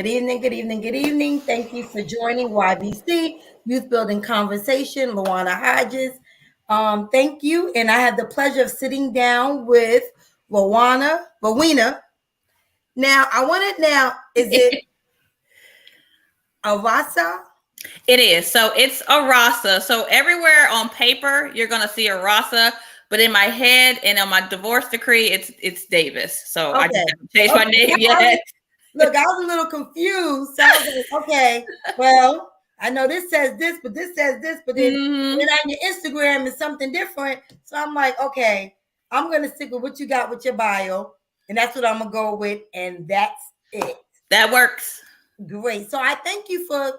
Good evening, good evening, good evening. Thank you for joining YBC Youth Building Conversation, Luana Hodges. Thank you. And I had the pleasure of sitting down with Roweena. Now, is it Arasah? It is. So it's Arasah. So everywhere on paper, you're going to see Arasah. But in my head and on my divorce decree, it's Davis. So I just haven't changed my name yet. Look, I was a little confused. So I was like, okay, well, I know this says this, but this says this, but then, then on your Instagram is something different. So I'm like, okay, I'm going to stick with what you got with your bio. And that's what I'm going to go with. And that's it. That works. Great. So I thank you for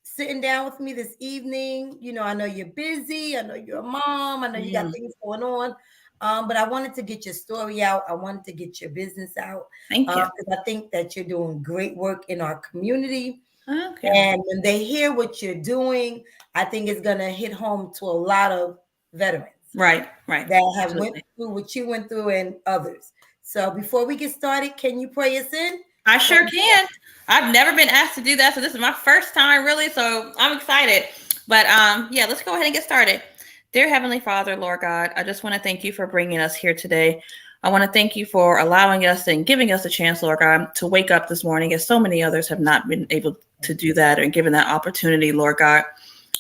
sitting down with me this evening. You know, I know you're busy. I know you're a mom. I know you got things going on. But I wanted to get your story out. I wanted to get your business out. Thank you. Because I think that you're doing great work in our community. Okay. And when they hear what you're doing, I think it's going to hit home to a lot of veterans. Right. That have went through what you went through and others. So before we get started, can you pray us in? I sure can. I've never been asked to do that. So this is my first time, really. So I'm excited. But yeah, let's go ahead and get started. Dear Heavenly Father, Lord God, I just want to thank you for bringing us here today. I want to thank you for allowing us and giving us a chance, Lord God, to wake up this morning, as so many others have not been able to do that and given that opportunity, Lord God.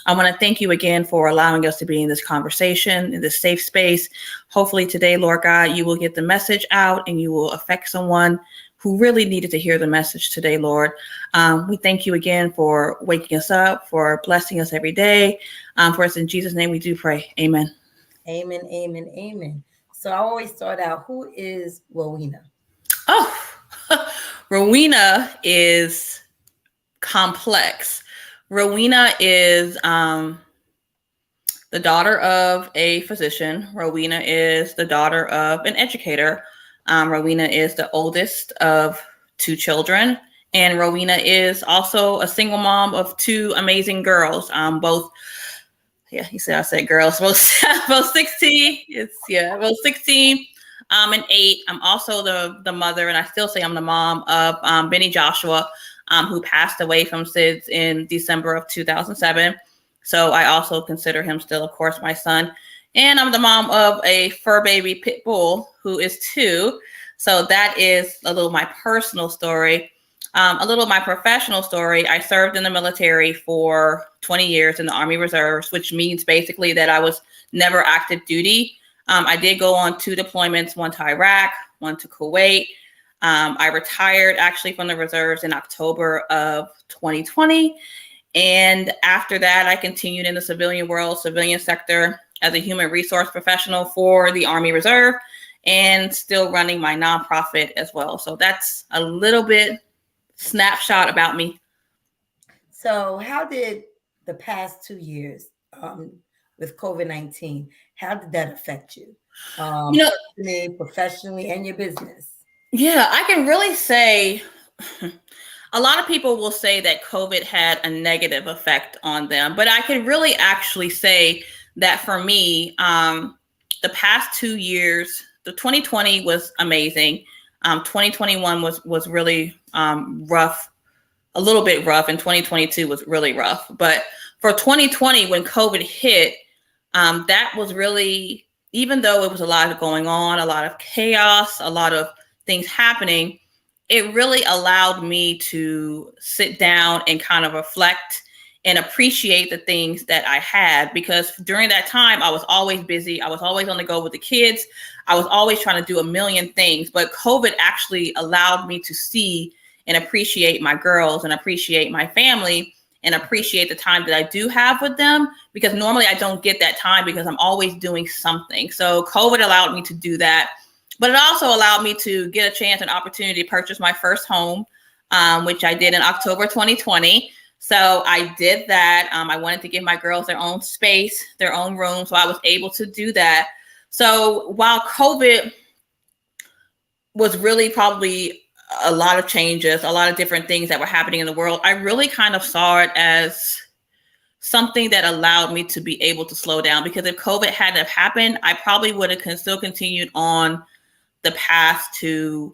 I want to thank you again for allowing us to be in this conversation, in this safe space. Hopefully today, Lord God, you will get the message out and you will affect someone who really needed to hear the message today, Lord. We thank you again for waking us up, for blessing us every day. For us in Jesus' name we do pray. Amen. Amen, amen, amen. So I always start out, who is Roweena? Oh, Roweena is complex. Roweena is the daughter of a physician. Roweena is the daughter of an educator. Roweena is the oldest of 2 children. And Roweena is also a single mom of 2 amazing girls. Both girls, both 16. Both 16 and 8. I'm also the mother, and I still say I'm the mom of Benny Joshua, who passed away from SIDS in December of 2007. So I also consider him still, of course, my son. And I'm the mom of a fur baby pit bull who is 2. So that is a little of my personal story. A little of my professional story. I served in the military for 20 years in the Army Reserves, which means basically that I was never active duty. I did go on 2 deployments, one to Iraq, one to Kuwait. I retired actually from the reserves in October of 2020. And after that, I continued in the civilian sector as a human resource professional for the Army Reserve and still running my nonprofit as well. So that's a little bit snapshot about me. So how did the past 2 years with COVID-19, how did that affect you? Personally, professionally, and your business? Yeah, I can really say a lot of people will say that COVID had a negative effect on them, but I can really actually say that for me, the past 2 years, the 2020 was amazing. 2021 was really rough, a little bit rough, and 2022 was really rough. But for 2020, when COVID hit, that was really, even though it was a lot going on, a lot of chaos, a lot of things happening, it really allowed me to sit down and kind of reflect and appreciate the things that I had, because during that time I was always busy. I was always on the go with the kids. I was always trying to do a million things, but COVID actually allowed me to see and appreciate my girls and appreciate my family and appreciate the time that I do have with them, because normally I don't get that time because I'm always doing something. So COVID allowed me to do that, but it also allowed me to get a chance and opportunity to purchase my first home, which I did in October 2020. So I did that. I wanted to give my girls their own space, their own room. So I was able to do that. So while COVID was really probably a lot of changes, a lot of different things that were happening in the world, I really kind of saw it as something that allowed me to be able to slow down. Because if COVID hadn't have happened, I probably would have still continued on the path to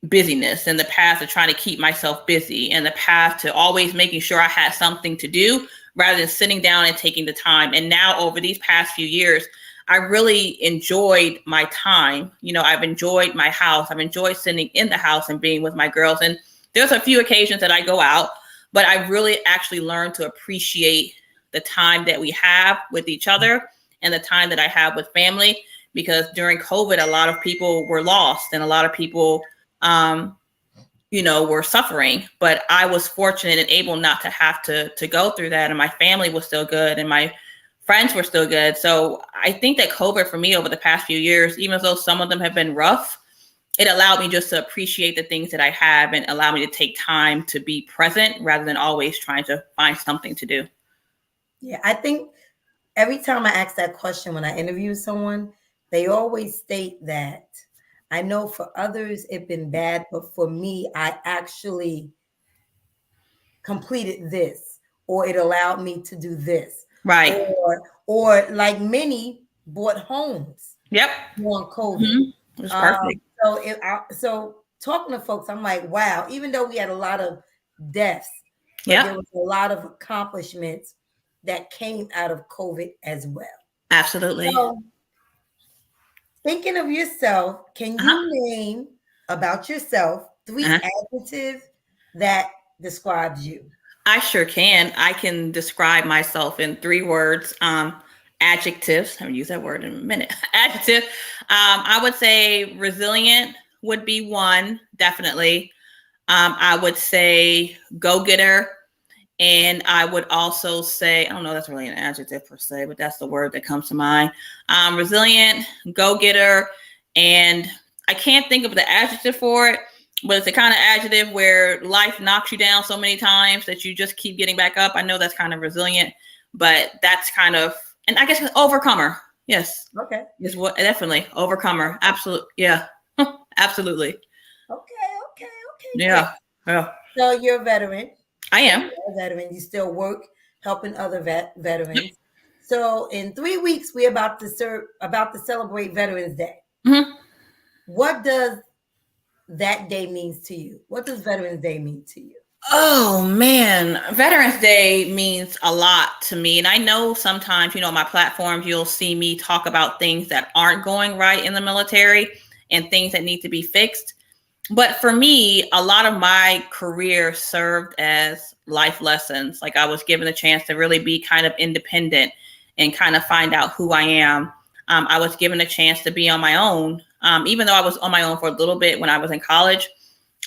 busyness, and the path of trying to keep myself busy, and the path to always making sure I had something to do rather than sitting down and taking the time. And now over these past few years, I really enjoyed my time. You know, I've enjoyed my house. I've enjoyed sitting in the house and being with my girls. And there's a few occasions that I go out, but I really actually learned to appreciate the time that we have with each other and the time that I have with family, because during COVID, a lot of people were lost and a lot of people, were suffering, but I was fortunate and able not to have to go through that. And my family was still good and my friends were still good. So I think that COVID for me over the past few years, even though some of them have been rough, it allowed me just to appreciate the things that I have and allow me to take time to be present rather than always trying to find something to do. Yeah, I think every time I ask that question when I interview someone, they always state that I know for others it's been bad, but for me, I actually completed this, or it allowed me to do this. Right. Or like many bought homes. Yep. During COVID. Mm-hmm. It was perfect. So talking to folks, I'm like, wow, even though we had a lot of deaths, but there was a lot of accomplishments that came out of COVID as well. Absolutely. So, thinking of yourself, can you name about yourself 3 adjectives that describes you? I sure can. I can describe myself in 3 words. Adjectives. I'm gonna use that word in a minute. Adjective. I would say resilient would be 1, definitely. I would say go-getter. And I would also say, I don't know, that's really an adjective per se, but that's the word that comes to mind. Resilient, go-getter, and I can't think of the adjective for it, but it's the kind of adjective where life knocks you down so many times that you just keep getting back up. I know that's kind of resilient, but that's kind of, and I guess overcomer. Yes. Okay. Is what, definitely overcomer. Absolutely. Yeah. Absolutely. Okay. Yeah. Yeah. So you're a veteran. I am. You're a veteran. You still work helping other veterans. So in 3 weeks, we're about to celebrate Veterans Day. Mm-hmm. What does that day means to you? What does Veterans Day mean to you? Oh man, Veterans Day means a lot to me. And I know sometimes, on my platforms, you'll see me talk about things that aren't going right in the military and things that need to be fixed. But for me, a lot of my career served as life lessons. Like I was given a chance to really be kind of independent and kind of find out who I am. I was given a chance to be on my own. Even though I was on my own for a little bit when I was in college,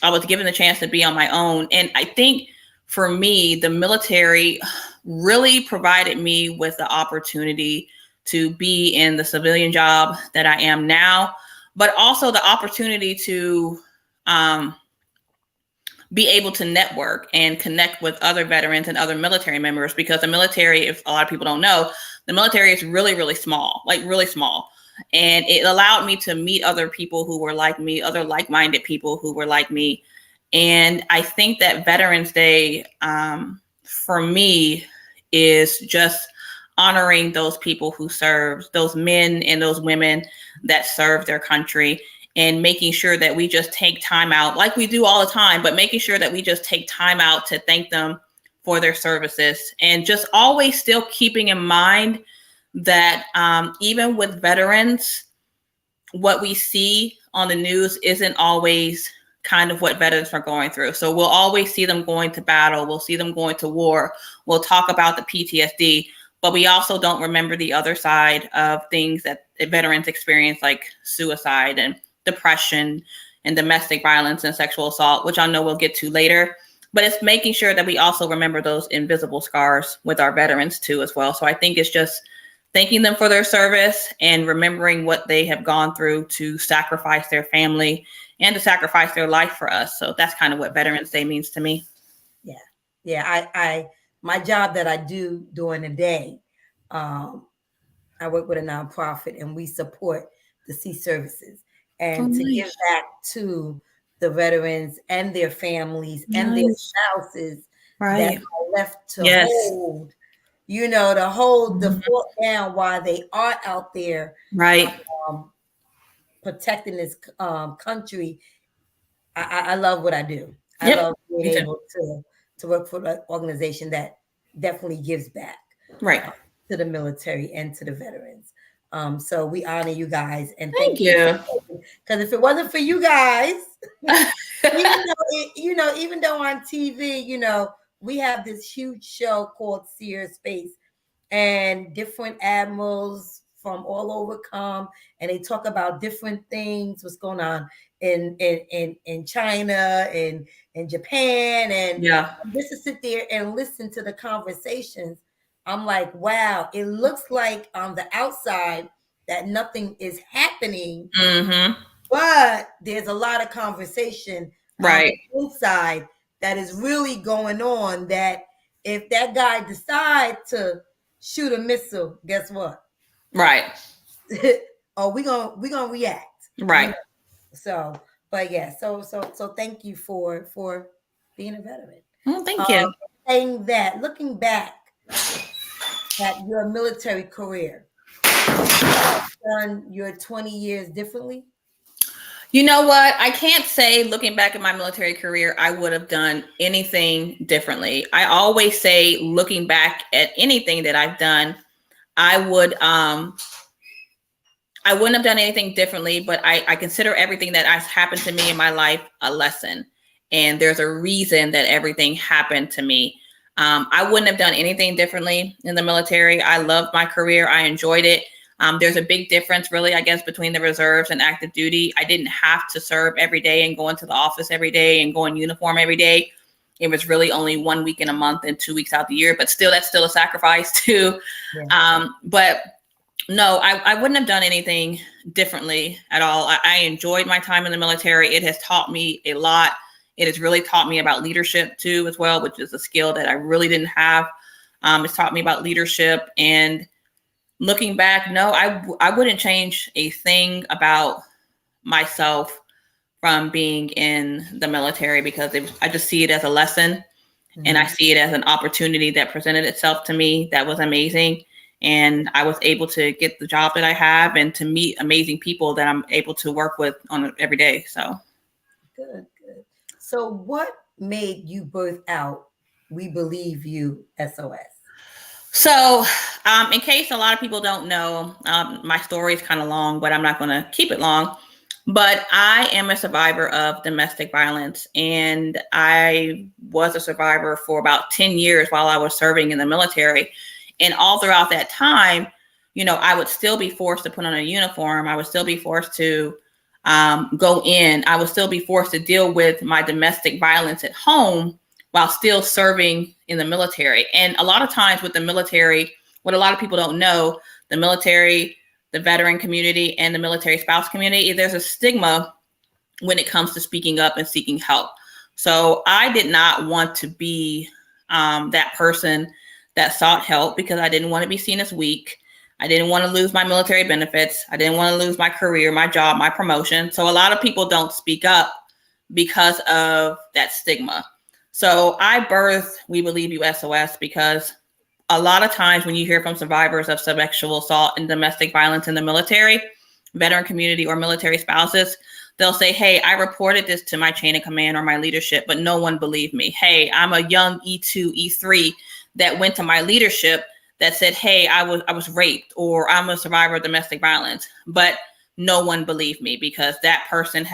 I was given the chance to be on my own. And I think for me, the military really provided me with the opportunity to be in the civilian job that I am now, but also the opportunity to be able to network and connect with other veterans and other military members, because the military, if a lot of people don't know, the military is really, really small, like really small. And it allowed me to meet other people who were like me, other like-minded people who were like me. And I think that Veterans Day, for me, is just honoring those people who serve, those men and those women that serve their country, and making sure that we just take time out, like we do all the time, but making sure that we just take time out to thank them for their services. And just always still keeping in mind that even with veterans, what we see on the news isn't always kind of what veterans are going through. So we'll always see them going to battle. We'll see them going to war. We'll talk about the PTSD, but we also don't remember the other side of things that veterans experience, like suicide and depression and domestic violence and sexual assault, which I know we'll get to later. But it's making sure that we also remember those invisible scars with our veterans too as well. So I think it's just thanking them for their service and remembering what they have gone through to sacrifice their family and to sacrifice their life for us. So that's kind of what Veterans Day means to me. Yeah. I my job that I do during the day, I work with a nonprofit and we support the sea services and to give back to the veterans and their families and their spouses that are left to hold, to hold the fort down while they are out there, protecting this country I love what I do. I Yep. love being Me too. able to work for an organization that definitely gives back Right. to the military and to the veterans. So we honor you guys and Thank thank you. you. Because if it wasn't for you guys, even though on TV, we have this huge show called Sears Space, and different admirals from all over come, and they talk about different things, what's going on in China and in Japan, and Yeah. just to sit there and listen to the conversations, I'm like, wow, it looks like on the outside that nothing is happening, Mm-hmm. but there's a lot of conversation on Right. the inside that is really going on, that if that guy decide to shoot a missile, guess what? Right. Oh, we gonna react. Right. So, but yeah, so thank you for being a veteran. Well, thank you. Saying that, looking back at your military career, done your 20 years differently? You know what? I can't say looking back at my military career, I would have done anything differently. I always say looking back at anything that I've done, I wouldn't have done anything differently, but I consider everything that has happened to me in my life a lesson. And there's a reason that everything happened to me. I wouldn't have done anything differently in the military. I loved my career. I enjoyed it. There's a big difference, really, I guess, between the reserves and active duty. I didn't have to serve every day and go into the office every day and go in uniform every day. It was really only 1 week in a month and 2 weeks out the year, but still, that's still a sacrifice too. Yeah. But no, I wouldn't have done anything differently at all. I enjoyed my time in the military. It has taught me a lot. It has really taught me about leadership too, as well, which is a skill that I really didn't have. It's taught me about leadership, and looking back, no, I wouldn't change a thing about myself from being in the military, because I just see it as a lesson, and I see it as an opportunity that presented itself to me that was amazing. And I was able to get the job that I have and to meet amazing people that I'm able to work with on every day. So Good. So what made you birth out We Believe You SOS? So, in case a lot of people don't know, my story is kind of long, but I'm not going to keep it long. But I am a survivor of domestic violence, and I was a survivor for about 10 years while I was serving in the military. And all throughout that time, I would still be forced to put on a uniform. I would still be forced to go in. I would still be forced to deal with my domestic violence at home while still serving in the military. And a lot of times with the military, what a lot of people don't know, the military, the veteran community, and the military spouse community, there's a stigma when it comes to speaking up and seeking help. So I did not want to be that person that sought help, because I didn't want to be seen as weak. I didn't want to lose my military benefits. I didn't want to lose my career, my job, my promotion. So a lot of people don't speak up because of that stigma. So I birthed We Believe You SOS because a lot of times when you hear from survivors of sexual assault and domestic violence in the military, veteran community, or military spouses, they'll say, hey, I reported this to my chain of command or my leadership, but no one believed me. Hey, I'm a young E2, E3 that went to my leadership that said, hey, I was raped, or I'm a survivor of domestic violence, but no one believed me because that person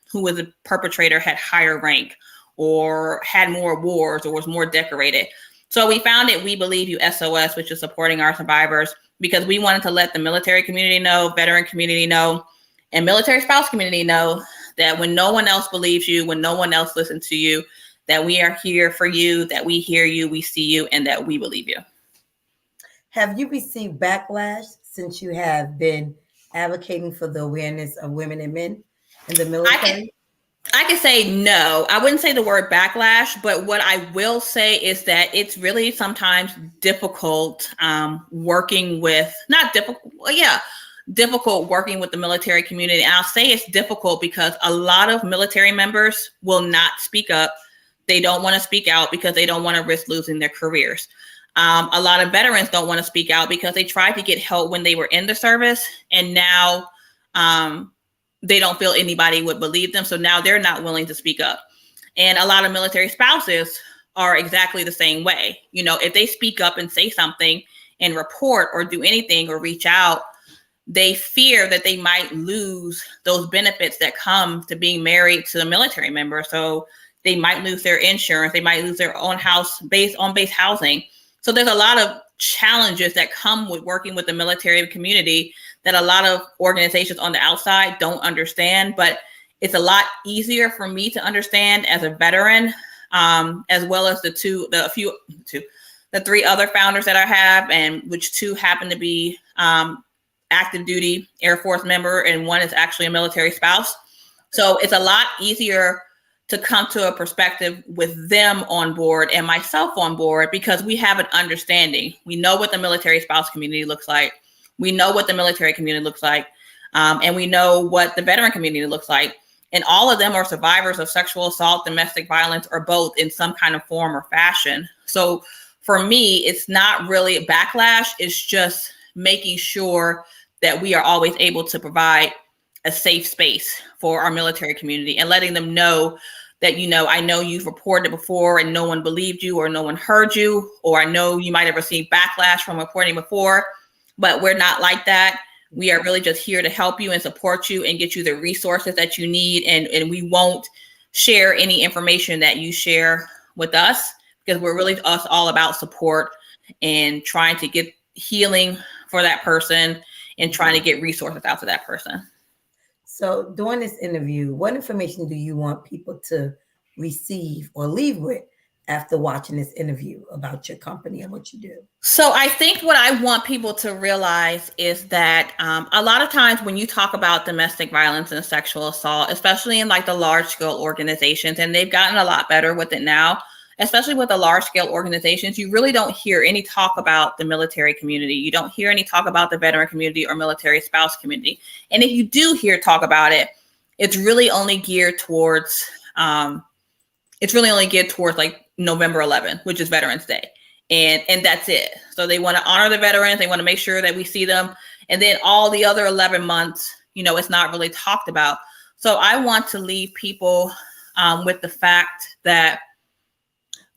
who was a perpetrator had higher rank, or had more awards, or was more decorated. So we founded We Believe You SOS, which is supporting our survivors, because we wanted to let the military community know, veteran community know, and military spouse community know that when no one else believes you, when no one else listens to you, that we are here for you, that we hear you, we see you, and that we believe you. Have you received backlash since you have been advocating for the awareness of women and men in the military? I can say no. I wouldn't say the word backlash, but what I will say is that it's really sometimes difficult working with, difficult working with the military community. And I'll say it's difficult because a lot of military members will not speak up. They don't want to speak out because they don't want to risk losing their careers. A lot of veterans don't want to speak out because they tried to get help when they were in the service, and now they don't feel anybody would believe them. So now they're not willing to speak up. And a lot of military spouses are exactly the same way. If they speak up and say something and report or do anything or reach out, they fear that they might lose those benefits that come to being married to a military member. So they might lose their insurance. They might lose their own house based on base housing. So there's a lot of challenges that come with working with the military community that a lot of organizations on the outside don't understand. But it's a lot easier for me to understand as a veteran, as well as the three other founders that I have, and which two happen to be active duty Air Force member, and one is actually a military spouse. So it's a lot easier to come to a perspective with them on board and myself on board, because we have an understanding. We know what the military spouse community looks like. We know what the military community looks like. And we know what the veteran community looks like. And all of them are survivors of sexual assault, domestic violence, or both in some kind of form or fashion. So for me, it's not really a backlash. It's just making sure that we are always able to provide a safe space for our military community and letting them know that, I know you've reported before and no one believed you or no one heard you, or I know you might have received backlash from reporting before, but we're not like that. We are really just here to help you and support you and get you the resources that you need. And we won't share any information that you share with us, because we're really all about support and trying to get healing for that person and trying to get resources out to that person. So during this interview, what information do you want people to receive or leave with after watching this interview about your company and what you do? So I think what I want people to realize is that a lot of times when you talk about domestic violence and sexual assault, especially in like the large scale organizations, and they've gotten a lot better with it now, especially with the large scale organizations, you really don't hear any talk about the military community. You don't hear any talk about the veteran community or military spouse community. And if you do hear talk about it, it's really only geared towards like November 11th, which is Veterans Day. And that's it. So they want to honor the veterans. They want to make sure that we see them. And then all the other 11 months, it's not really talked about. So I want to leave people with the fact that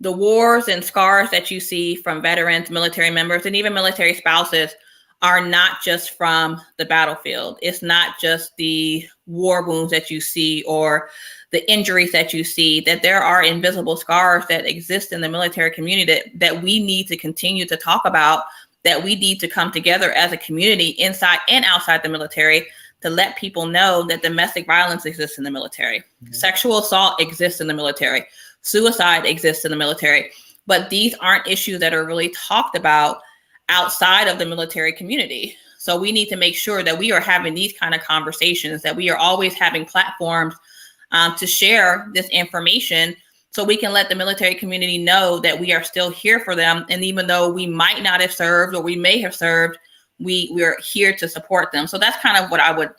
the wars and scars that you see from veterans, military members, and even military spouses are not just from the battlefield. It's not just the war wounds that you see or the injuries that you see, that there are invisible scars that exist in the military community that we need to continue to talk about, that we need to come together as a community inside and outside the military to let people know that domestic violence exists in the military. Mm-hmm. Sexual assault exists in the military. Suicide exists in the military. But these aren't issues that are really talked about outside of the military community. So we need to make sure that we are having these kind of conversations, that we are always having platforms to share this information, so we can let the military community know that we are still here for them. And even though we might not have served or we may have served, we're here to support them. So that's kind of what I would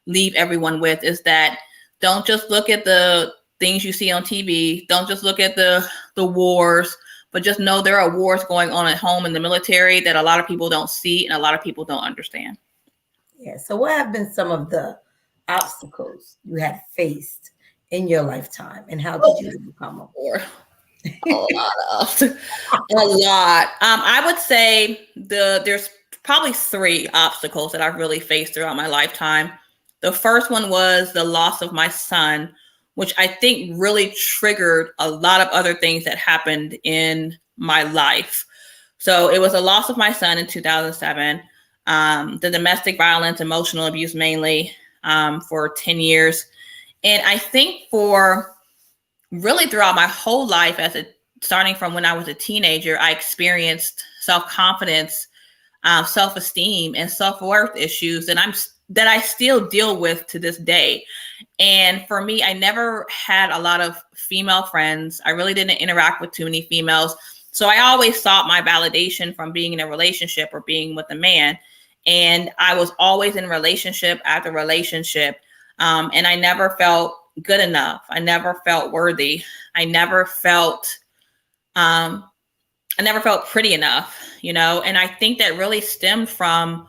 leave everyone with, is that don't just look at the things you see on TV. Don't just look at the wars, but just know there are wars going on at home in the military that a lot of people don't see and a lot of people don't understand. Yeah. So what have been some of the obstacles you have faced in your lifetime, and how did you overcome them? A lot. I would say there's probably 3 obstacles that I've really faced throughout my lifetime. The first one was the loss of my son, which I think really triggered a lot of other things that happened in my life. So it was a loss of my son in 2007, the domestic violence, emotional abuse mainly, for 10 years. And I think for really throughout my whole life, starting from when I was a teenager, I experienced self-confidence, self-esteem, and self-worth issues that I still deal with to this day. And for me, I never had a lot of female friends. I really didn't interact with too many females. So I always sought my validation from being in a relationship or being with a man. And I was always in relationship after relationship. And I never felt good enough. I never felt worthy. I never felt pretty enough, and I think that really stemmed from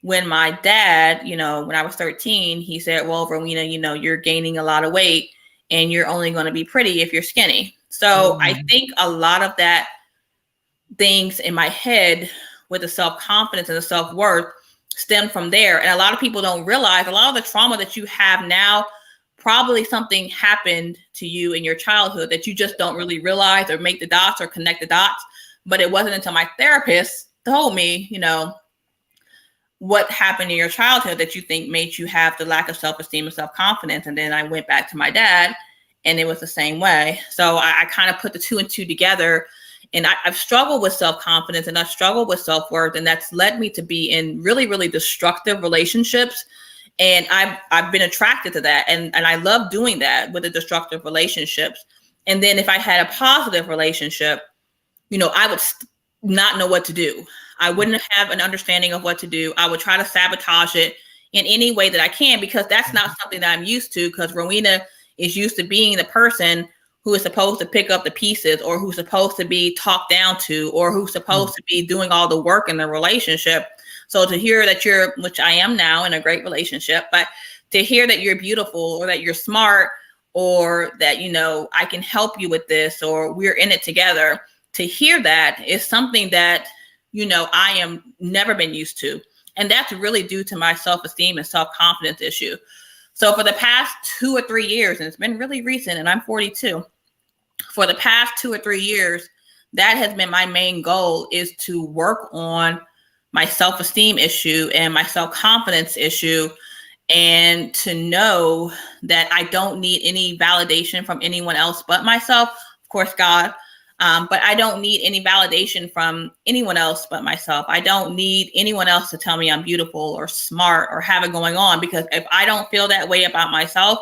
when my dad, when I was 13, he said, well, Roweena, you're gaining a lot of weight and you're only going to be pretty if you're skinny. So I think a lot of that things in my head with the self-confidence and the self-worth stem from there. And a lot of people don't realize a lot of the trauma that you have now, probably something happened to you in your childhood that you just don't really realize or make the dots or connect the dots. But it wasn't until my therapist told me, what happened in your childhood that you think made you have the lack of self-esteem and self-confidence. And then I went back to my dad and it was the same way. So I kind of put the two and two together. And I've struggled with self-confidence and I've struggled with self-worth. And that's led me to be in really, really destructive relationships. And I've been attracted to that. And I love doing that with the destructive relationships. And then if I had a positive relationship, I would not know what to do. I wouldn't have an understanding of what to do. I would try to sabotage it in any way that I can, because that's not something that I'm used to, because Roweena is used to being the person who is supposed to pick up the pieces, or who's supposed to be talked down to, or who's supposed to be doing all the work in the relationship. So to hear that which I am now in a great relationship, but to hear that you're beautiful or that you're smart or that, I can help you with this or we're in it together, to hear that is something that, I am never been used to. And that's really due to my self-esteem and self-confidence issue. So for the past 2 or 3 years, and it's been really recent, and I'm 42, for the past 2 or 3 years, that has been my main goal, is to work on my self-esteem issue and my self-confidence issue, and to know that I don't need any validation from anyone else but myself, of course, God. But I don't need any validation from anyone else but myself. I don't need anyone else to tell me I'm beautiful or smart or have it going on, because if I don't feel that way about myself,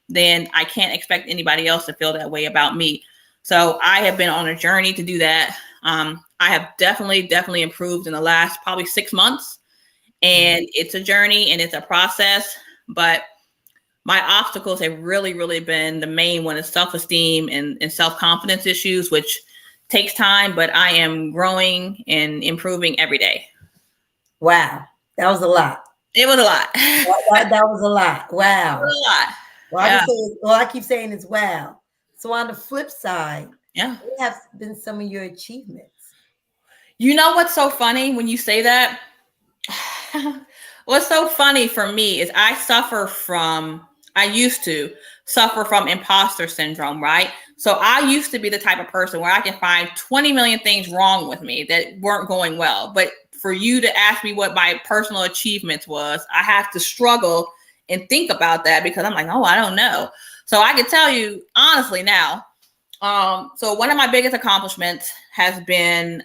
then I can't expect anybody else to feel that way about me. So I have been on a journey to do that. I have definitely improved in the last probably 6 months, and it's a journey and it's a process, but my obstacles have really, really been the main one is self-esteem and self-confidence issues, which takes time, but I am growing and improving every day. Wow. That was a lot. It was a lot. that was a lot. Wow. It was a lot. Well, I keep saying it's wow. So on the flip side, what have been some of your achievements? You know what's so funny when you say that? What's so funny for me is I used to suffer from imposter syndrome, right? So I used to be the type of person where I can find 20 million things wrong with me that weren't going well. But for you to ask me what my personal achievements was, I have to struggle and think about that, because I'm like, oh, I don't know. So I can tell you honestly now. So one of my biggest accomplishments has been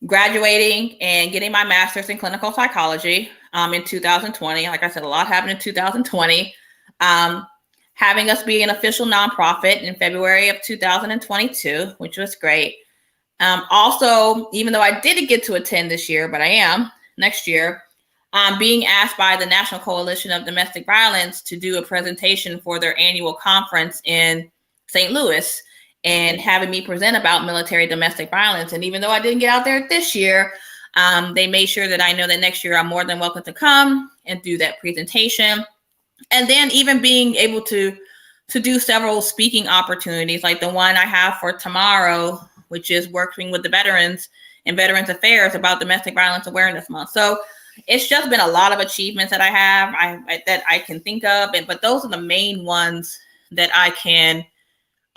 graduating and getting my master's in clinical psychology in 2020. Like I said, a lot happened in 2020. Having us be an official nonprofit in February of 2022, which was great. Also, even though I didn't get to attend this year, but I am next year, being asked by the National Coalition of Domestic Violence to do a presentation for their annual conference in St. Louis, and having me present about military domestic violence. And even though I didn't get out there this year, they made sure that I know that next year I'm more than welcome to come and do that presentation. And then even being able to do several speaking opportunities, like the one I have for tomorrow, which is working with the veterans and Veterans Affairs about Domestic Violence Awareness Month. So it's just been a lot of achievements that I have that I can think of. But those are the main ones that I can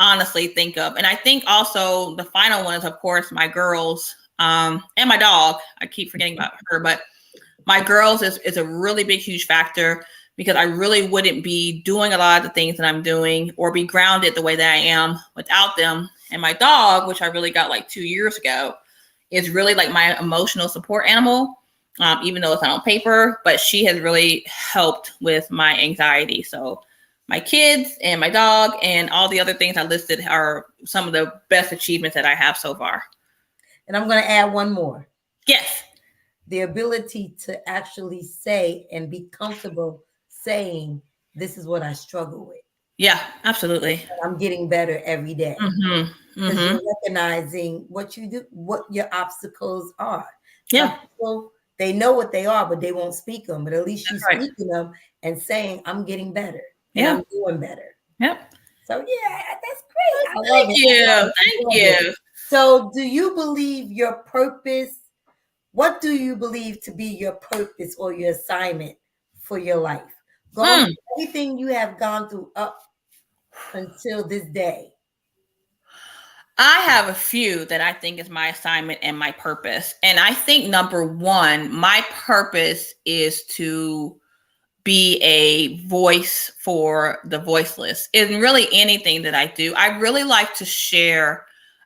honestly think of. And I think also the final one is, of course, my girls and my dog. I keep forgetting about her, but my girls is a really big, huge factor, because I really wouldn't be doing a lot of the things that I'm doing or be grounded the way that I am without them. And my dog, which I really got like 2 years ago, is really like my emotional support animal, even though it's not on paper, but she has really helped with my anxiety. So my kids and my dog and all the other things I listed are some of the best achievements that I have so far. And I'm going to add one more. Yes. The ability to actually say and be comfortable saying, this is what I struggle with. Yeah, absolutely. And I'm getting better every day. Because you're recognizing what you do, what your obstacles are. Yeah. People they know what they are, but they won't speak them. But at least you That's right. speaking them and saying, I'm getting better and Yeah. I'm doing better. Yep. So yeah, that's great. I love Thank it. I you. love it. Thank I love it. you. So do you believe your purpose? What do you believe to be your purpose or your assignment for your life? Going through everything you have gone through up until this day. I have a few that I think is my assignment and my purpose. And I think number one, my purpose is to be a voice for the voiceless. In really anything that I do, I really like to share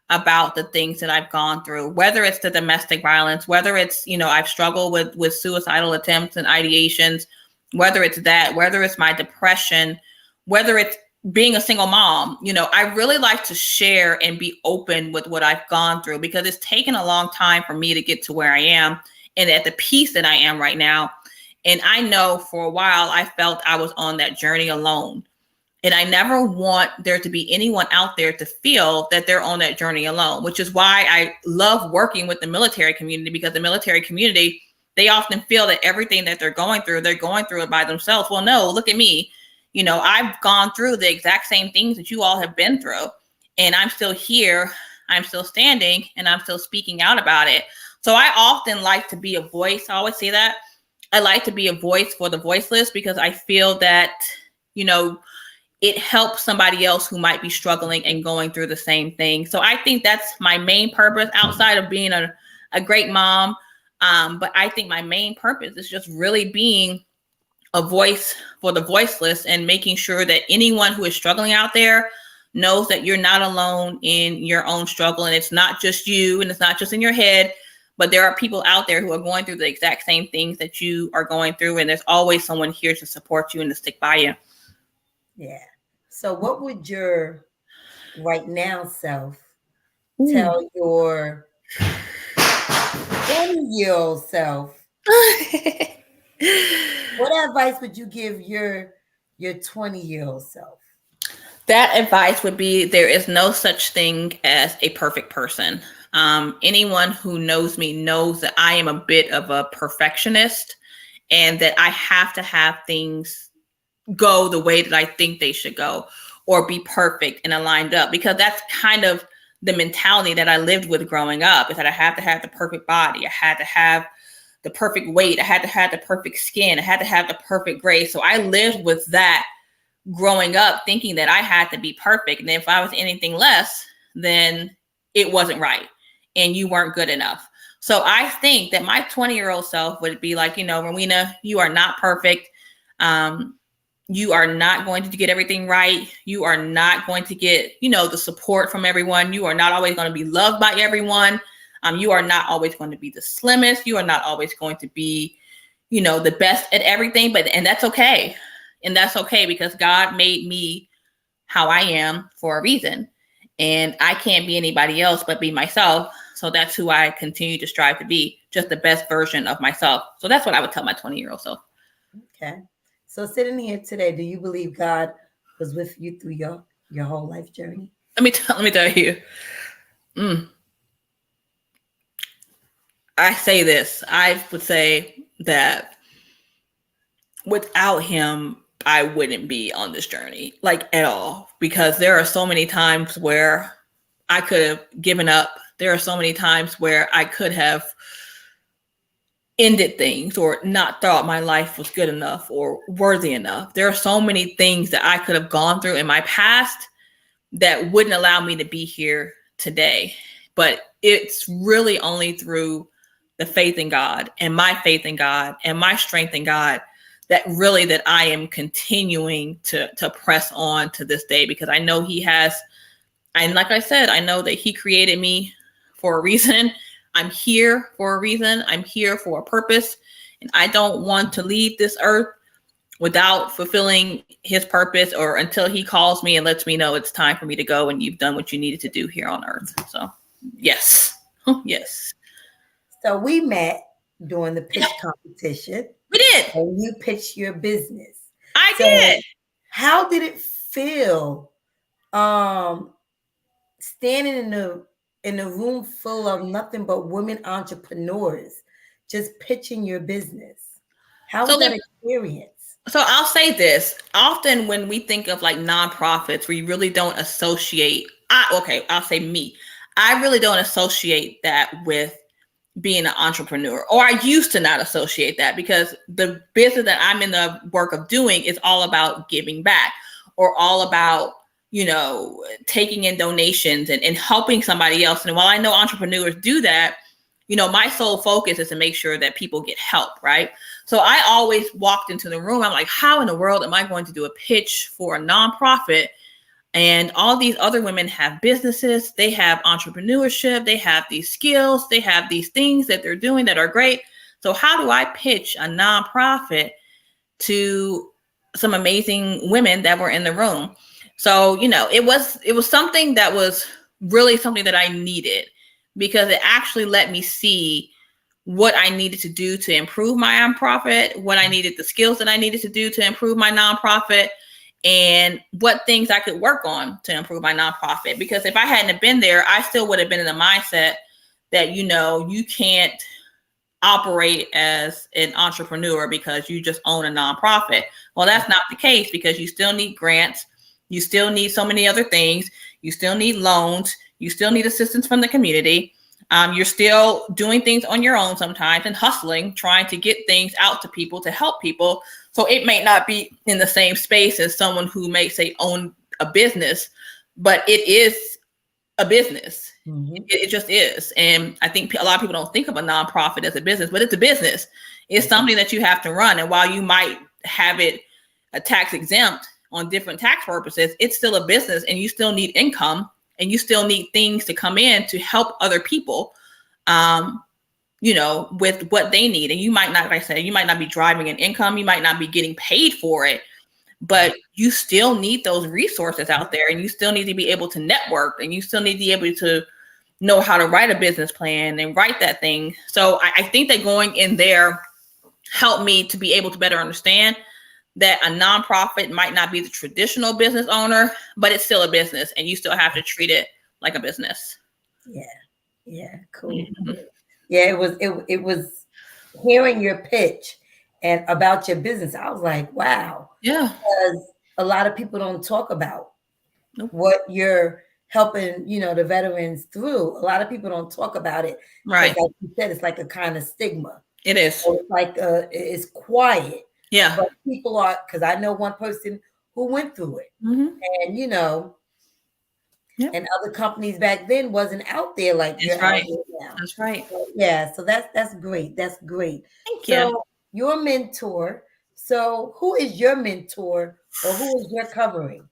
about the things that I've gone through, whether it's the domestic violence, whether it's, I've struggled with suicidal attempts and ideations, whether it's that, whether it's my depression, whether it's being a single mom, I really like to share and be open with what I've gone through because it's taken a long time for me to get to where I am and at the peace that I am right now. And I know for a while I felt I was on that journey alone. And I never want there to be anyone out there to feel that they're on that journey alone, which is why I love working with the military community, because the military community, they often feel that everything that they're going through it by themselves. Well, no, look at me. I've gone through the exact same things that you all have been through, and I'm still here. I'm still standing, and I'm still speaking out about it. So I often like to be a voice. I always say that. I like to be a voice for the voiceless because I feel that, it helps somebody else who might be struggling and going through the same thing. So I think that's my main purpose outside of being a great mom. But I think my main purpose is just really being a voice for the voiceless and making sure that anyone who is struggling out there knows that you're not alone in your own struggle. And it's not just you and it's not just in your head, but there are people out there who are going through the exact same things that you are going through. And there's always someone here to support you and to stick by you. Yeah. So what would your right now self tell your 20-year-old self? What advice would you give your 20-year-old self? That advice would be there is no such thing as a perfect person. Anyone who knows me knows that I am a bit of a perfectionist and that I have to have things go the way that I think they should go or be perfect and aligned up, because that's kind of the mentality that I lived with growing up, is that I had to have the perfect body. I had to have the perfect weight. I had to have the perfect skin. I had to have the perfect grade. So I lived with that growing up, thinking that I had to be perfect. And if I was anything less, then it wasn't right and you weren't good enough. So I think that my 20-year-old self would be like, Roweena, you are not perfect. You are not going to get everything right. You are not going to get, the support from everyone. You are not always going to be loved by everyone. You are not always going to be the slimmest. You are not always going to be, the best at everything, and that's okay. And that's okay because God made me how I am for a reason. And I can't be anybody else but be myself. So that's who I continue to strive to be, just the best version of myself. So that's what I would tell my 20-year-old self. Okay. So sitting here today, do you believe God was with you through your whole life journey? Let me tell you. I say this. I would say that without him, I wouldn't be on this journey, like at all, because there are so many times where I could have given up. There are so many times where I could have ended things or not thought my life was good enough or worthy enough. There are so many things that I could have gone through in my past that wouldn't allow me to be here today. But it's really only through the faith in God and my faith in God and my strength in God that I am continuing to press on to this day, because I know he has, and like I said, I know that he created me for a reason. I'm here for a reason. I'm here for a purpose. And I don't want to leave this earth without fulfilling his purpose, or until he calls me and lets me know it's time for me to go and you've done what you needed to do here on earth. So yes. Yes. So we met during the pitch competition. We did. And you pitched your business. I did. How did it feel standing in a room full of nothing but women entrepreneurs, just pitching your business? How So was that experience? So I'll say this. Often when we think of like nonprofits, we really don't associate, I'll say me. I really don't associate that with being an entrepreneur, or I used to not associate that, because the business that I'm in the work of doing is all about giving back, or all about, taking in donations and helping somebody else. And while I know entrepreneurs do that, my sole focus is to make sure that people get help, right? So I always walked into the room, I'm like, how in the world am I going to do a pitch for a nonprofit? And all these other women have businesses, they have entrepreneurship, they have these skills, they have these things that they're doing that are great. So how do I pitch a nonprofit to some amazing women that were in the room? So, it was something that was really something that I needed, because it actually let me see what I needed to do to improve my nonprofit, what I needed, the skills that I needed to do to improve my nonprofit, and what things I could work on to improve my nonprofit. Because if I hadn't been there, I still would have been in the mindset that, you can't operate as an entrepreneur because you just own a nonprofit. Well, that's not the case, because you still need grants. You still need so many other things. You still need loans. You still need assistance from the community. You're still doing things on your own sometimes and hustling, trying to get things out to people, to help people. So it may not be in the same space as someone who may say own a business, but it is a business. Mm-hmm. It just is. And I think a lot of people don't think of a nonprofit as a business, but it's a business. It's something that you have to run. And while you might have it a tax exempt on different tax purposes, it's still a business, and you still need income, and you still need things to come in to help other people, with what they need. And you might not, like I said, you might not be driving an income. You might not be getting paid for it, but you still need those resources out there, and you still need to be able to network, and you still need to be able to know how to write a business plan and write that thing. So I think that going in there helped me to be able to better understand that a nonprofit might not be the traditional business owner, but it's still a business, and you still have to treat it like a business. Yeah, cool. Mm-hmm. Yeah, it was hearing your pitch and about your business. I was like, wow. Yeah. Because a lot of people don't talk about what you're helping, the veterans through. A lot of people don't talk about it. Right. Like you said, it's like a kind of stigma. It is. So it's like it's quiet. Yeah. But people are, because I know one person who went through it. Mm-hmm. And yep. And other companies back then wasn't out there like that's right. Now. That's right. So, yeah. So that's great. That's great. Thank you. So your mentor. So who is your mentor, or who is your covering?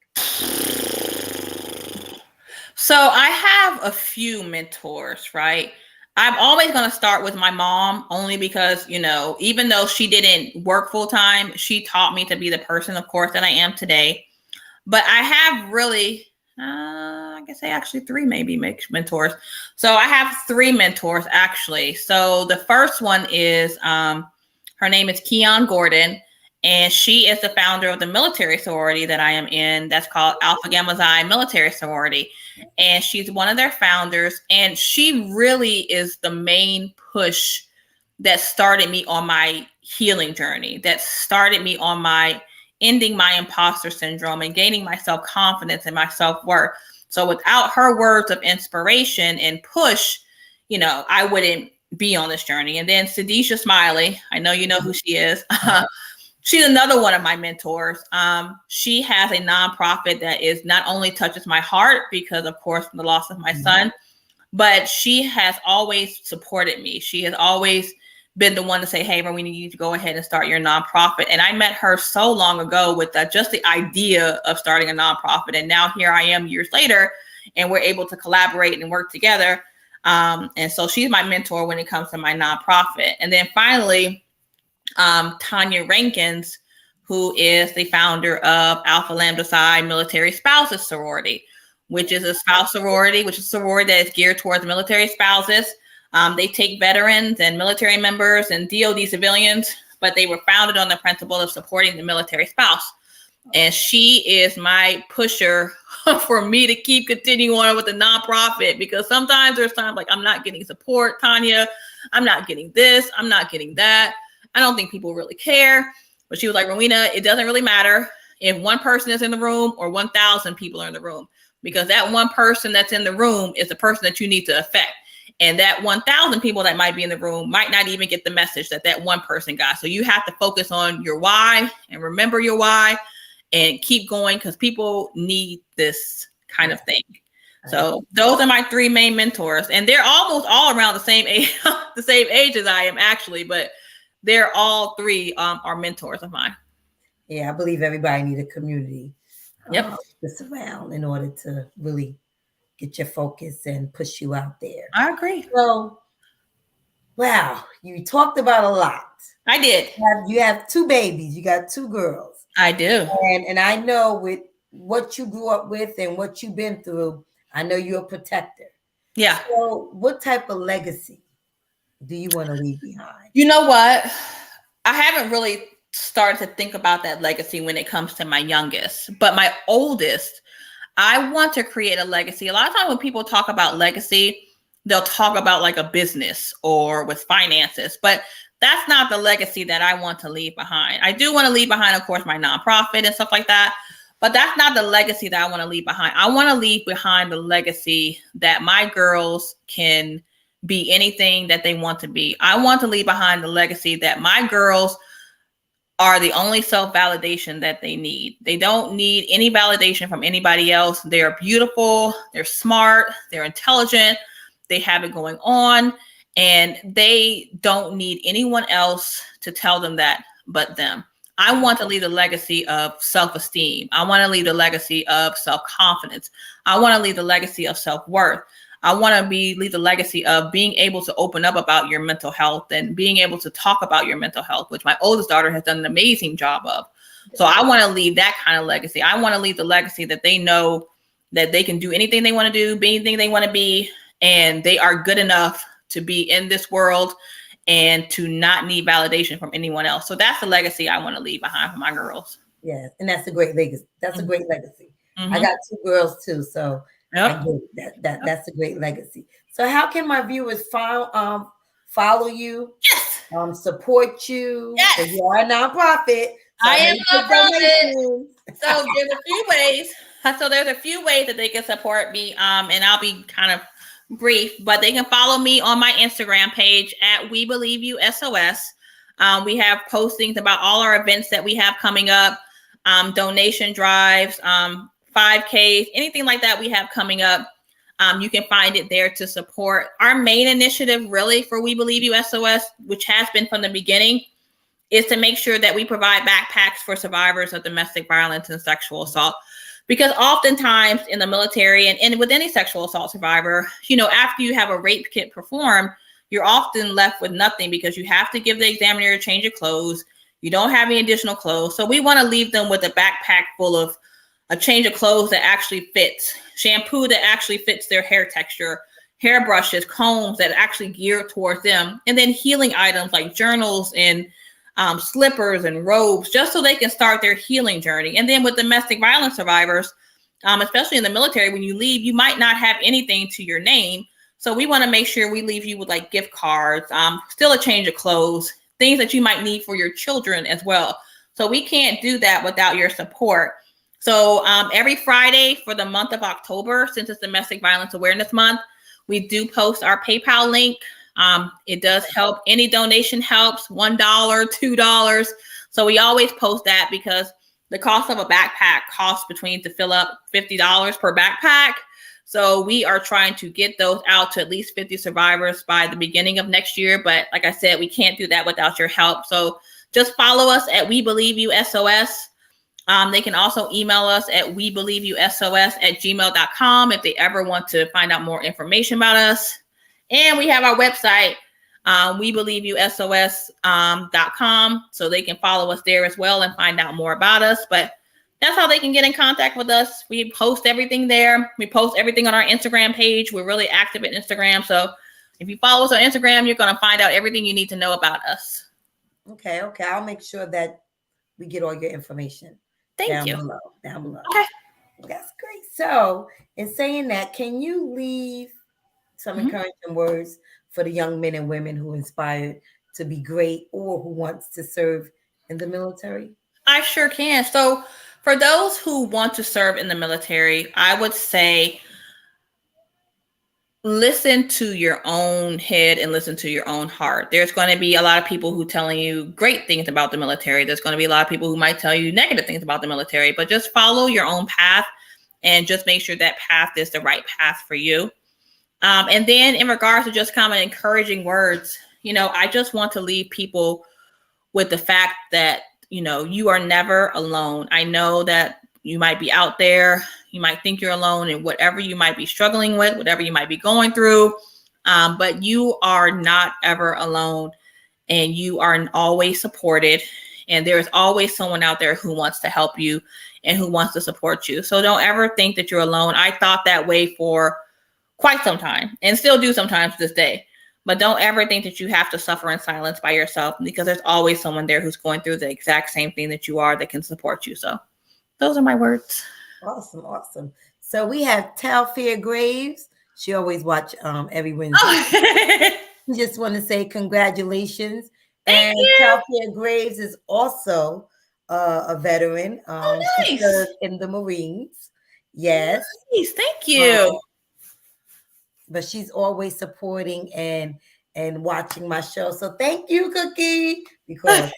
So I have a few mentors, right? I'm always going to start with my mom, only because, even though she didn't work full time, she taught me to be the person, of course, that I am today. But I have really, I guess actually three maybe mentors. So I have three mentors, actually. So the first one is, her name is Keon Gordon, and she is the founder of the military sorority that I am in. That's called Alpha Gamma Xi Military Sorority. And she's one of their founders. And she really is the main push that started me on my healing journey, that started me on my ending my imposter syndrome and gaining my self-confidence and my self-worth. So without her words of inspiration and push, I wouldn't be on this journey. And then Sadisha Smiley, I know you know who she is. She's another one of my mentors. She has a nonprofit that is not only touches my heart because, of course, the loss of my son, but she has always supported me. She has always been the one to say, hey, Roweena, you need to go ahead and start your nonprofit. And I met her so long ago with just the idea of starting a nonprofit. And now here I am years later, and we're able to collaborate and work together. And so she's my mentor when it comes to my nonprofit. And then finally, Tanya Rankins, who is the founder of Alpha Lambda Psi Military Spouses Sorority, which is a spouse sorority, which is a sorority that is geared towards military spouses. They take veterans and military members and DoD civilians, but they were founded on the principle of supporting the military spouse. And she is my pusher for me to keep continuing on with the nonprofit, because sometimes there's times like I'm not getting support, Tanya. I'm not getting this. I'm not getting that. I don't think people really care. But she was like, Roweena, it doesn't really matter if one person is in the room or 1,000 people are in the room, because that one person that's in the room is the person that you need to affect. And that 1,000 people that might be in the room might not even get the message that that one person got. So you have to focus on your why and remember your why and keep going, because people need this kind of thing. So those are my 3 main mentors, and they're almost all around the same age, the same age as I am actually, but they're all 3 are mentors of mine. Yeah, I believe everybody need a community Yep. to surround in order to really get your focus and push you out there. I agree. So, wow, you talked about a lot. I did. You have 2 babies. You got 2 girls. I do. And I know with what you grew up with and what you've been through, I know you're a protector. Yeah. So what type of legacy do you want to leave behind? You know what? I haven't really started to think about that legacy when it comes to my youngest, but my oldest, I want to create a legacy. A lot of times when people talk about legacy, they'll talk about like a business or with finances, but that's not the legacy that I want to leave behind. I do want to leave behind, of course, my nonprofit and stuff like that, but that's not the legacy that I want to leave behind. I want to leave behind the legacy that my girls can be anything that they want to be. I want to leave behind the legacy that my girls are the only self-validation that they need. They don't need any validation from anybody else. They're beautiful, they're smart, they're intelligent, they have it going on, and they don't need anyone else to tell them that but them. I want to leave a legacy of self-esteem. I want to leave a legacy of self-confidence. I want to leave a legacy of self-worth. I want to leave the legacy of being able to open up about your mental health and being able to talk about your mental health, which my oldest daughter has done an amazing job of. So I want to leave that kind of legacy. I want to leave the legacy that they know that they can do anything they want to do, be anything they want to be, and they are good enough to be in this world and to not need validation from anyone else. So that's the legacy I want to leave behind for my girls. Yeah, and that's a great legacy. That's a great legacy. I got 2 girls too, so I get that's a great legacy. So how can my viewers follow you? Yes. Support you? Yes. You are a nonprofit. So I am a nonprofit. So there's a few ways. So there's a few ways that they can support me. And I'll be kind of brief, but they can follow me on my Instagram page at We Believe You SOS. We have postings about all our events that we have coming up, donation drives, 5Ks, anything like that we have coming up. You can find it there to support. Our main initiative really for We Believe You SOS, which has been from the beginning, is to make sure that we provide backpacks for survivors of domestic violence and sexual assault. Because oftentimes in the military and with any sexual assault survivor, you know, after you have a rape kit performed, you're often left with nothing because you have to give the examiner a change of clothes. You don't have any additional clothes. So we want to leave them with a backpack full of a change of clothes that actually fits, shampoo that actually fits their hair texture, hairbrushes, combs that actually gear towards them, and then healing items like journals and slippers and robes, just so they can start their healing journey. And then with domestic violence survivors, especially in the military, when you leave, you might not have anything to your name. So we want to make sure we leave you with like gift cards, still a change of clothes, things that you might need for your children as well. So we can't do that without your support. So every Friday for the month of October, since it's Domestic Violence Awareness Month, we do post our PayPal link. It does help. Any donation helps, $1, $2. So we always post that because the cost of a backpack costs between to fill up $50 per backpack. So we are trying to get those out to at least 50 survivors by the beginning of next year. But like I said, we can't do that without your help. So just follow us at We Believe You SOS. They can also email us at webelieveyousos@gmail.com if they ever want to find out more information about us. And we have our website, webelieveyousos.com, so they can follow us there as well and find out more about us. But that's how they can get in contact with us. We post everything there. We post everything on our Instagram page. We're really active at Instagram. So if you follow us on Instagram, you're going to find out everything you need to know about us. Okay. I'll make sure that we get all your information. Thank you. Down below. Okay. That's great. So in saying that, can you leave some encouraging words for the young men and women who inspired to be great or who wants to serve in the military? I sure can. So, for those who want to serve in the military, I would say listen to your own head and listen to your own heart. There's going to be a lot of people who telling you great things about the military. There's going to be a lot of people who might tell you negative things about the military, but just follow your own path and just make sure that path is the right path for you. And then in regards to just kind of encouraging words, I just want to leave people with the fact that, you are never alone. I know that you might be out there. You might think you're alone in whatever you might be struggling with, whatever you might be going through. But you are not ever alone, and you are always supported. And there is always someone out there who wants to help you and who wants to support you. So don't ever think that you're alone. I thought that way for quite some time and still do sometimes to this day. But don't ever think that you have to suffer in silence by yourself, because there's always someone there who's going through the exact same thing that you are that can support you. So those are my words. Awesome. So we have Talfia Graves. She always watch every Wednesday. Oh. Just want to say congratulations. Thank you. Talfia Graves is also a veteran. Nice. She served in the Marines. Yes. Nice. Thank you. But she's always supporting and watching my show. So thank you, Cookie, because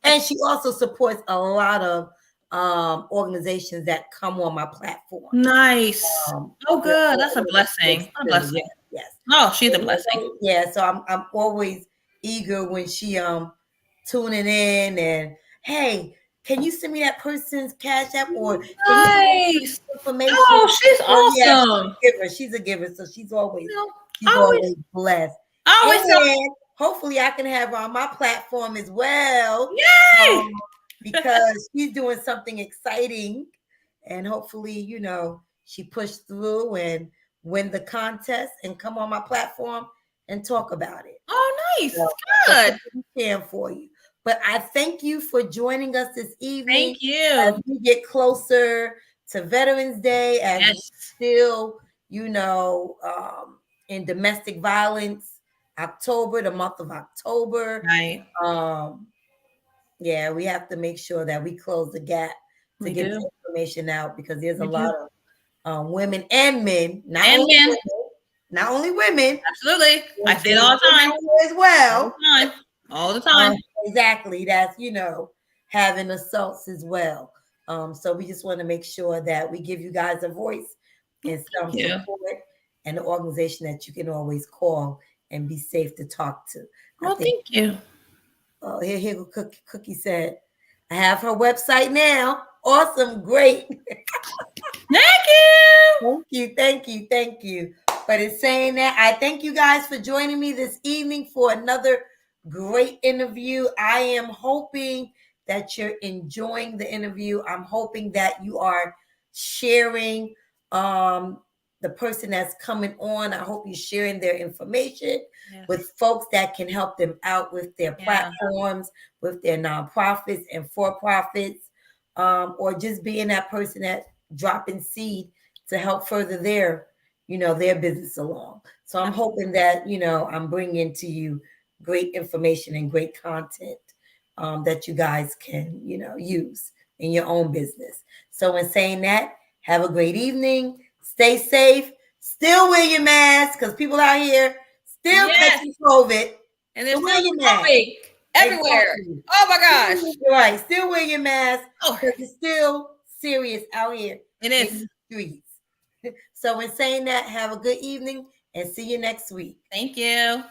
and she also supports a lot of organizations that come on my platform. Nice. Oh, good. That's a blessing. A blessing. Yes. Oh, she's a blessing. Yeah. So I'm always eager when she tuning in and, hey, can you send me that person's Cash App or nice information? Oh, she's awesome. Yeah, she's a giver, so she's always blessed. And hopefully I can have her on my platform as well. Yay! Because she's doing something exciting, and hopefully, she pushed through and win the contest and come on my platform and talk about it. Oh, nice. So, good. Stand for you. But I thank you for joining us this evening. Thank you. As we get closer to Veterans Day, and still, in domestic violence, the month of October. Right. Yeah, we have to make sure that we close the gap to get the information out, because there's a lot of women and men, not only women. Absolutely. I say it all the time. As well. All the time. Exactly. That's, having assaults as well. So we just want to make sure that we give you guys a voice and some support, and an organization that you can always call and be safe to talk to. Thank you. Oh, here Cookie said, I have her website now. Awesome. Great. Thank you. But in saying that, I thank you guys for joining me this evening for another great interview. I am hoping that you're enjoying the interview. I'm hoping that you are sharing the person that's coming on. I hope you're sharing their information with folks that can help them out with their platforms, with their nonprofits and for-profits, or just being that person that dropping seed to help further their business along. So I'm hoping that, I'm bringing to you great information and great content that you guys can, use in your own business. So in saying that, have a great evening. Stay safe. Still wear your mask, because people out here still catching COVID. And there's wear your mask everywhere. Exactly. Oh my gosh. You're right. Still wear your mask, because it's still serious out here. It is. In the streets. So in saying that, have a good evening and see you next week. Thank you.